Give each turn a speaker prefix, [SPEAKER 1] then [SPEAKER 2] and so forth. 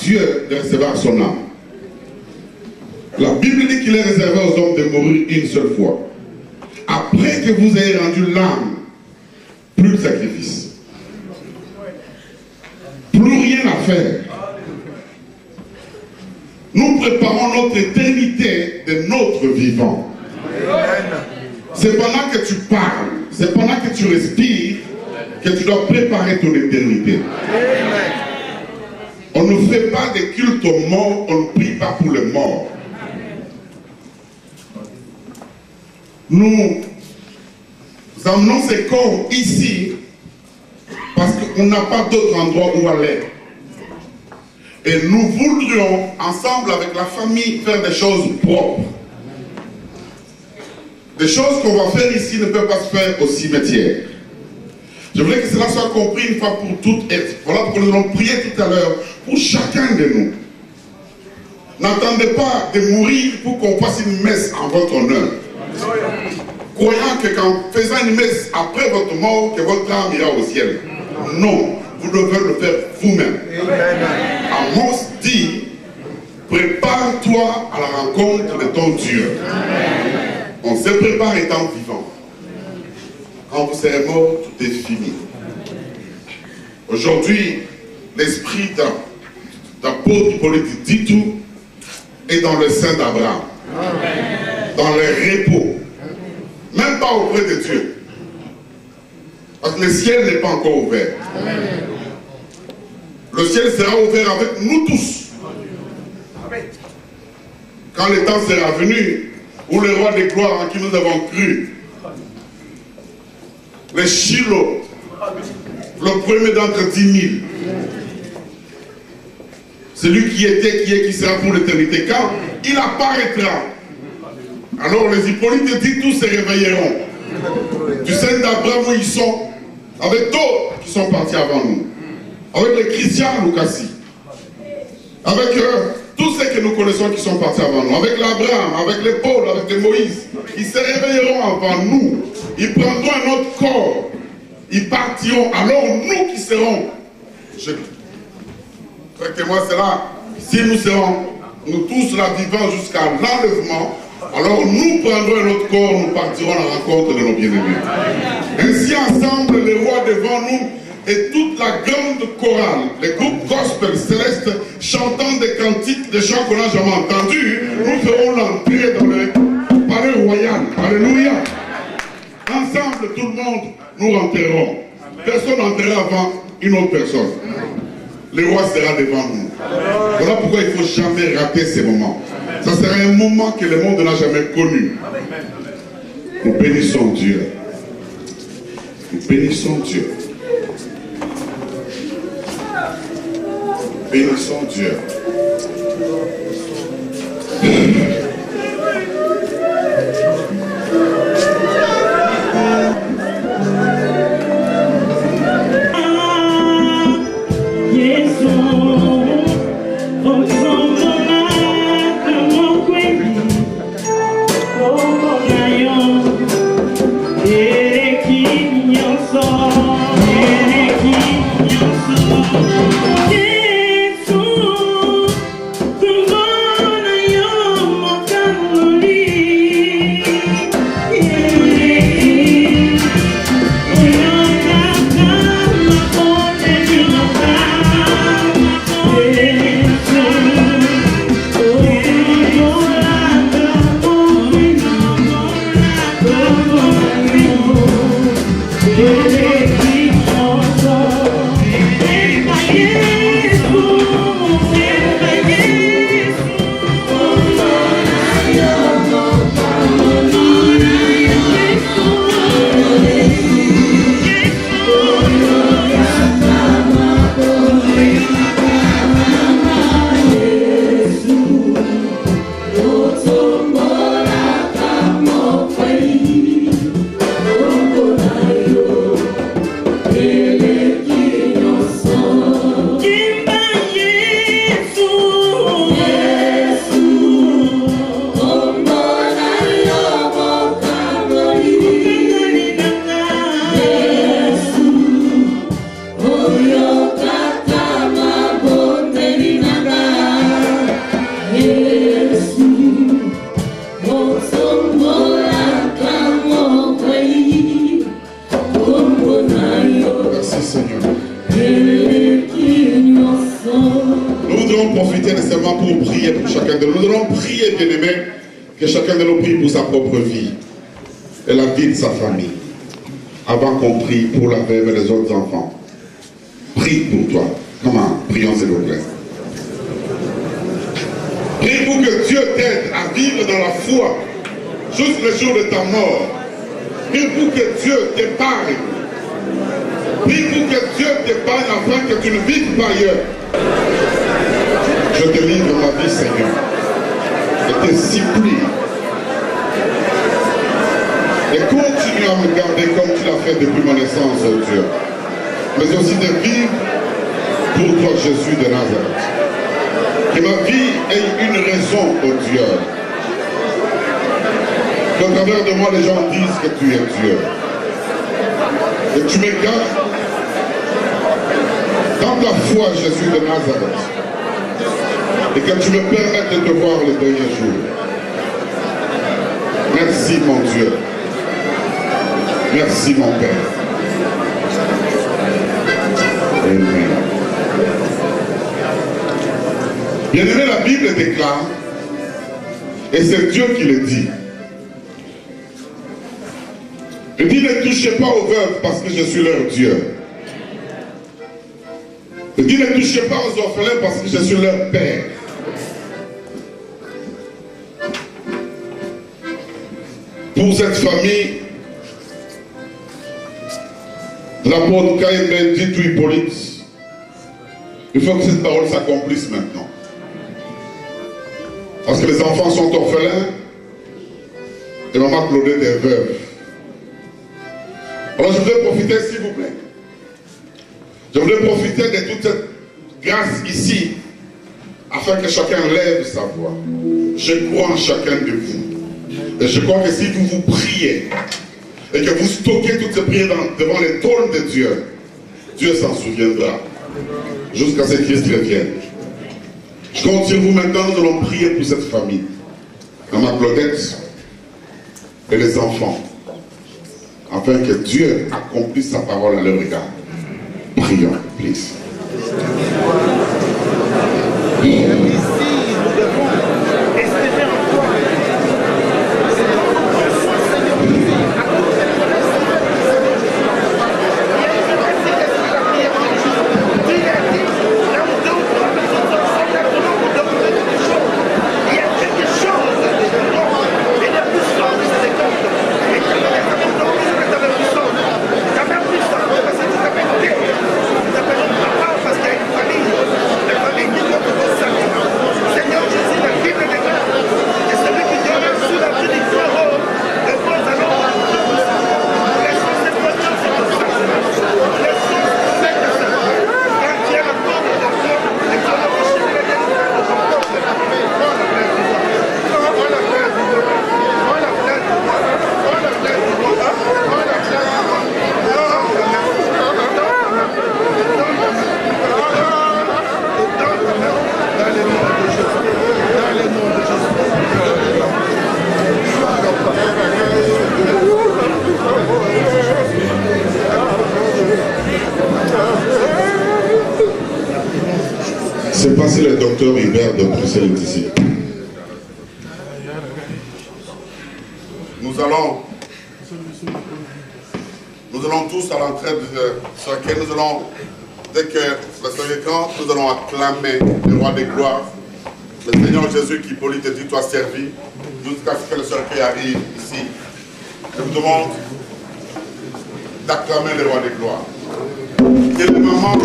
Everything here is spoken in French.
[SPEAKER 1] Dieu de recevoir son âme. La Bible dit qu'il est réservé aux hommes de mourir une seule fois. Après que vous ayez rendu l'âme, plus de sacrifice. Plus rien à faire. Nous préparons notre éternité de notre vivant. C'est pendant que tu parles, c'est pendant que tu respires, que tu dois préparer ton éternité. On ne fait pas de culte aux morts, on ne prie pas pour les morts. Nous emmenons ces corps ici parce qu'on n'a pas d'autre endroit où aller. Et nous voudrions, ensemble avec la famille, faire des choses propres. Des choses qu'on va faire ici ne peuvent pas se faire au cimetière. Je voudrais que cela soit compris une fois pour toutes. Et voilà pourquoi nous allons prier tout à l'heure pour chacun de nous. N'attendez pas de mourir pour qu'on fasse une messe en votre honneur. Croyant que qu'en faisant une messe après votre mort, que votre âme ira au ciel. Non, vous devez le faire vous-même. Amos dit, prépare-toi à la rencontre de ton Dieu. On se prépare étant vivant. Quand vous serez mort, tout est fini. Aujourd'hui, l'esprit d'apôtre Paul dit tout est dans le sein d'Abraham. Dans le repos. Même pas auprès de Dieu. Parce que le ciel n'est pas encore ouvert. Le ciel sera ouvert avec nous tous. Quand le temps sera venu, où le roi de gloire en qui nous avons cru, le Shiloh, le premier d'entre 10 000, celui qui était, qui est, qui sera pour l'éternité, quand il apparaîtra, alors les Hippolytes dit tous se réveilleront. Du sein d'Abraham où ils sont, avec d'autres qui sont partis avant nous, avec les chrétiens Lucassi, avec tous ceux que nous connaissons qui sont partis avant nous, avec l'Abraham, avec les Paul, avec les Moïse, ils se réveilleront avant nous, ils prendront un autre corps, ils partiront, alors nous qui serons, faites-moi cela, si nous serons, nous tous là vivants jusqu'à l'enlèvement, alors nous prendrons un autre corps, nous partirons à la rencontre de nos bien-aimés. Ainsi ensemble, les rois devant nous, et toute la grande chorale, les groupes gospel célestes chantant des cantiques, des chants qu'on n'a jamais entendus, nous ferons l'entrée dans le palais royal. Alléluia. Ensemble, tout le monde, nous rentrerons. Personne n'entrera avant une autre personne. Le roi sera devant nous. Voilà pourquoi il ne faut jamais rater ces moments. Ça sera un moment que le monde n'a jamais connu. Nous bénissons Dieu. Nous bénissons Dieu. Bénissons Dieu.
[SPEAKER 2] Yes,
[SPEAKER 1] de nous. Nous allons prier, bien-aimés, que chacun de nous prie pour sa propre vie et la vie de sa famille. Avant qu'on prie pour la femme et les autres enfants. Prie pour toi. Comment? Prions s'il vous plaît. Prie pour que Dieu t'aide à vivre dans la foi jusqu'au jour de ta mort. Prie pour que Dieu t'épargne. Prie pour que Dieu t'épargne afin que tu ne vives pas ailleurs. Je te livre ma vie, Seigneur. Je te supplie. Et continue à me garder comme tu l'as fait depuis mon naissance, oh Dieu. Mais aussi de vivre pour toi, Jésus de Nazareth. Que ma vie ait une raison, oh Dieu. Qu'au travers de moi, les gens disent que tu es Dieu. Que tu me gardes dans ta foi, Jésus de Nazareth. Et que tu me permettes de te voir les derniers jours. Merci, mon Dieu. Merci, mon Père. Amen. Bien-aimé, la Bible déclare, et c'est Dieu qui le dit. Il dit, ne touchez pas aux veuves parce que je suis leur Dieu. Il dit, ne touchez pas aux orphelins parce que je suis leur Père. Pour cette famille, l'apôtre Caïn dit tout Hippolyte, il faut que cette parole s'accomplisse maintenant. Parce que les enfants sont orphelins et maman Claudette est veuve. Alors je voudrais profiter, s'il vous plaît. Je voudrais profiter de toute cette grâce ici afin que chacun lève sa voix. Je crois en chacun de vous. Et je crois que si vous vous priez et que vous stockez toutes ces prières devant les trônes de Dieu, Dieu s'en souviendra jusqu'à ce que Christ revienne. Je compte sur vous maintenant, nous allons prier pour cette famille. Maman Claudette et les enfants, afin que Dieu accomplisse sa parole à leur égard. Prions, please. C'est pas si le docteur Hubert de Bruxelles est ici. Nous allons tous à l'entrée de ce laquelle nous allons, dès que la soirée est grande, nous allons acclamer le roi des gloires, le Seigneur Jésus qui Hippolyte dit toi servi, jusqu'à ce que le cercueil arrive ici. Je vous demande d'acclamer le roi des gloires. Et le moment